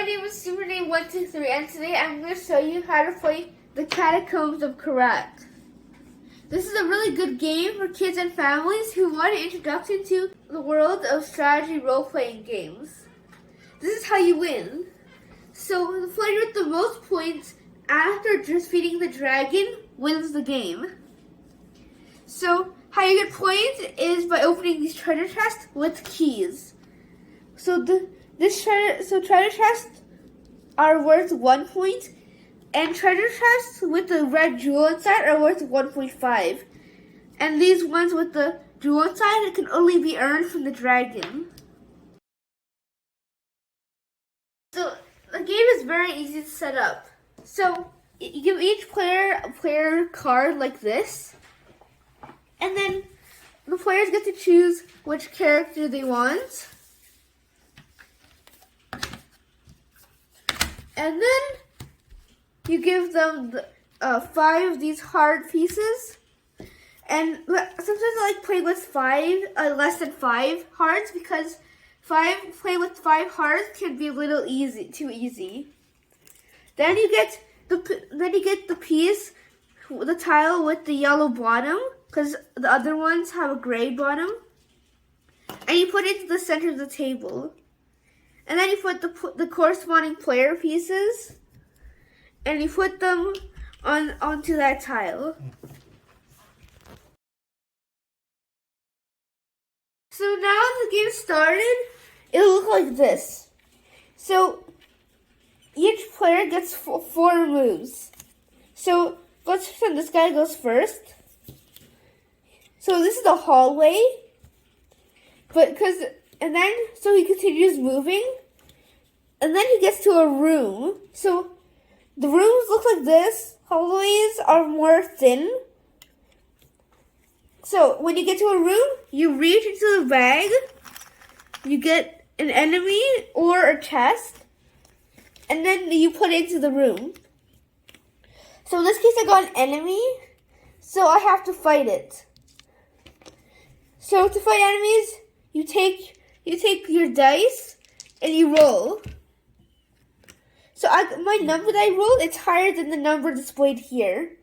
name is Supername123 and today I'm going to show you how to play the Catacombs of Karak. This is a really good game for kids and families who want an introduction to the world of strategy role-playing games. This is how you win. So the player with the most points after defeating the dragon wins the game. So how you get points is by opening these treasure chests with keys. So treasure chests are worth 1 point, and treasure chests with the red jewel inside are worth 1.5. And these ones with the jewel inside, it can only be earned from the dragon. So the game is very easy to set up. So you give each player a player card like this, and then the players get to choose which character they want. And then you give them 5 of these hard pieces. And sometimes I like playing with less than 5 hearts because playing with 5 hearts can be a little too easy. Then you get the piece, the tile with the yellow bottom, because the other ones have a gray bottom. And you put it into the center of the table. And then you put the corresponding player pieces, and you put them onto that tile. So now the game started, it'll look like this. So each player gets 4 moves. So let's pretend this guy goes first. So this is the hallway, so he continues moving, and then he gets to a room. So the rooms look like this. Hallways are more thin. So when you get to a room, you reach into the bag, you get an enemy or a chest, and then you put it into the room. So in this case, I got an enemy, so I have to fight it. So to fight enemies, you take your dice and you roll. So my number that I rolled, it's higher than the number displayed here,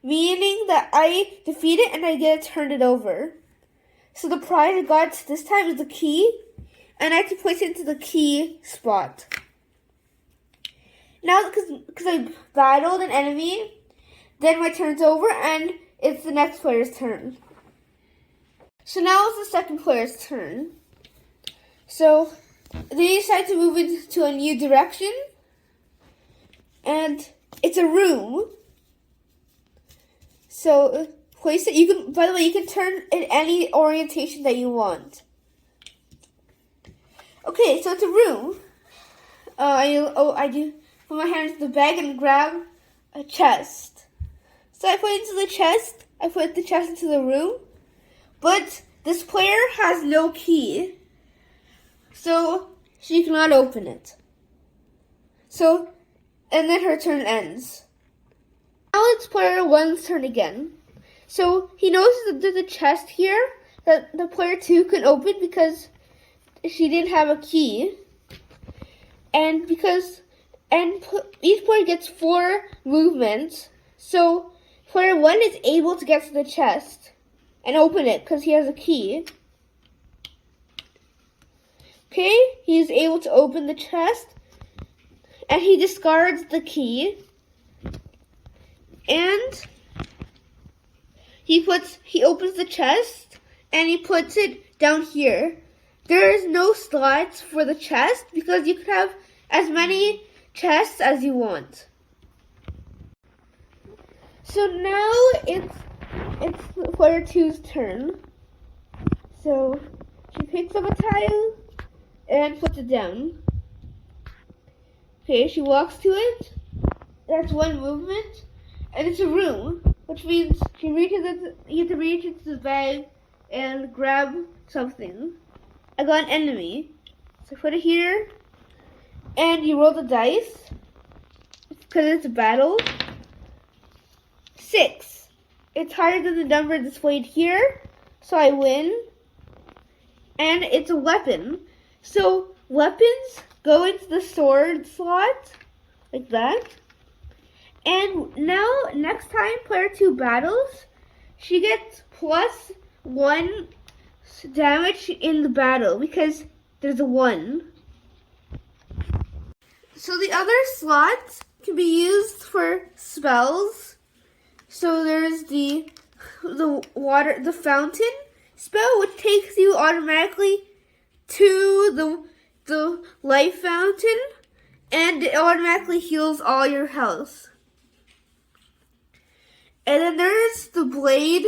meaning that I defeat it and I get to turn it over. So the prize I got this time is the key, and I have to place it into the key spot. Now, because I battled an enemy, then my turn's over and it's the next player's turn. So now it's the second player's turn. So they decide to move into a new direction, and it's a room. So place it. By the way, you can turn in any orientation that you want. Okay, so it's a room. I do put my hand into the bag and grab a chest. So I put it into the chest. I put the chest into the room, but this player has no key, so she cannot open it. And then her turn ends. Now it's player 1's turn again. So he notices that there's a chest here that the player 2 can open because she didn't have a key. And each player gets 4 movements. So player 1 is able to get to the chest and open it because he has a key. Okay, he's able to open the chest, and he discards the key, and he opens the chest and he puts it down here. There is no slots for the chest because you can have as many chests as you want. So now it's player 2's turn. So she picks up a tile and puts it down. Okay, she walks to it. That's 1 movement. And it's a room, which means you have to reach into the bag and grab something. I got an enemy. So put it here. And you roll the dice, because it's a battle. 6. It's higher than the number displayed here, so I win. And it's a weapon. So weapons go into the sword slot, like that. And now, next time player 2 battles, she gets +1 damage in the battle because there's a 1. So the other slots can be used for spells. So there's the fountain spell, which takes you automatically to the life fountain, and it automatically heals all your health. And then there's the blade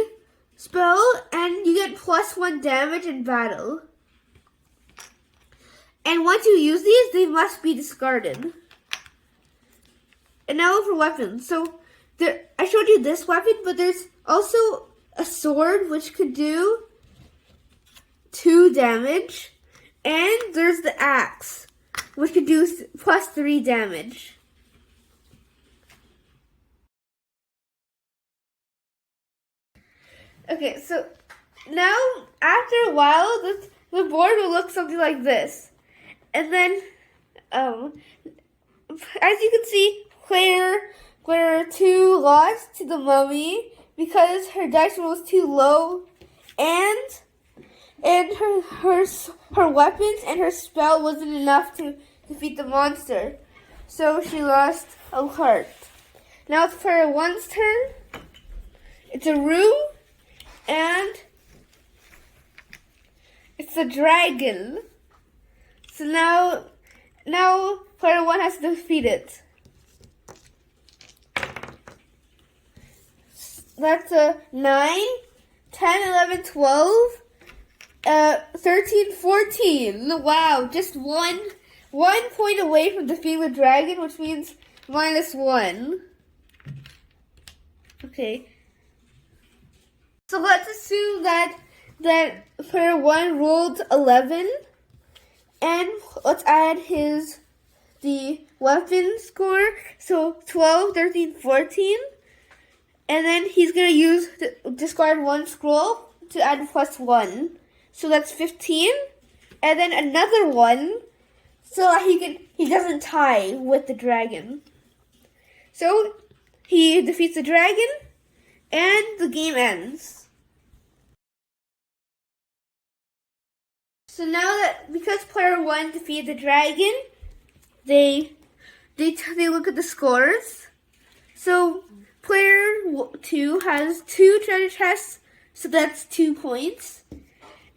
spell, and you get +1 damage in battle. And once you use these, they must be discarded. And now for weapons. So I showed you this weapon, but there's also a sword which could do 2 damage. And there's the axe, which could do +3 damage. Okay, so now after a while, the board will look something like this. And then, as you can see, player 2 lost to the mummy because her dice roll was too low, and her weapons and her spell wasn't enough to defeat the monster. So she lost a heart. Now it's player 1's turn. It's a room, and it's a dragon. So now player 1 has to defeat it. That's a 9, 10, 11, 12, 13, 14. Wow, just one point away from defeating the dragon, which means -1. Okay. So let's assume that player 1 rolled 11, and let's add the weapon score. So 12, 13, 14. And then he's going to discard 1 scroll to add +1. So that's 15. And then another 1 so that he doesn't tie with the dragon. So he defeats the dragon and the game ends. So now that, because player 1 defeated the dragon, they look at the scores. So player 2 has 2 treasure chests, so that's 2 points.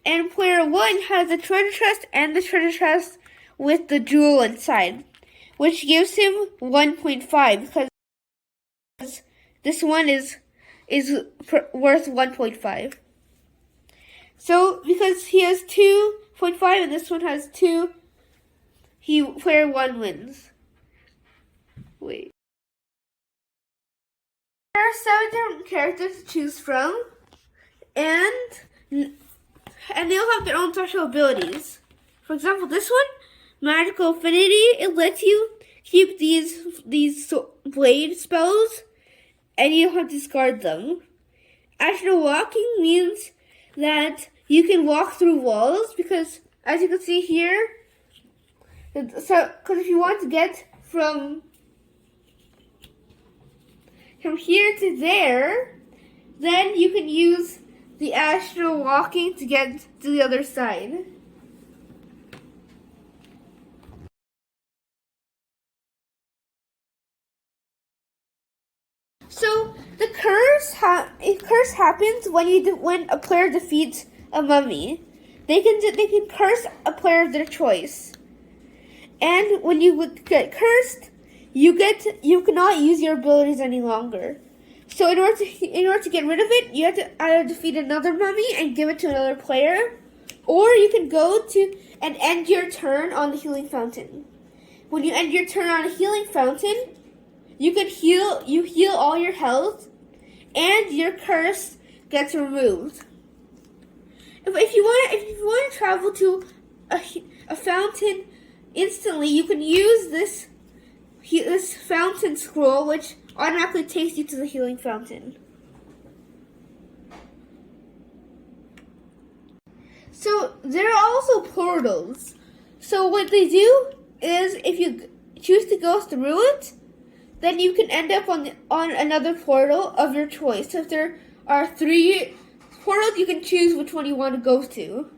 And player 1 has the treasure chest and the treasure chest with the jewel inside, which gives him 1.5 because this one is worth 1.5. So because he has 2.5 and this one has 2, player 1 wins. Wait. There are 7 different characters to choose from, and they all have their own special abilities. For example, this one, Magical Affinity, it lets you keep these blade spells, and you don't have to discard them. Astral Walking means that you can walk through walls, because as you can see here, because if you want to get from here to there, then you can use the astral walking to get to the other side. So the curse happens when a player defeats a mummy. They can curse a player of their choice, and when you get cursed, you cannot use your abilities any longer. So in order to get rid of it, you have to either defeat another mummy and give it to another player, or you can go to and end your turn on the healing fountain. When you end your turn on a healing fountain, you heal all your health, and your curse gets removed. If you want to travel to a fountain instantly, you can use this fountain scroll, which automatically takes you to the healing fountain. So there are also portals. So what they do is if you choose to go through it, then you can end up on another portal of your choice. So if there are 3 portals, you can choose which one you want to go to.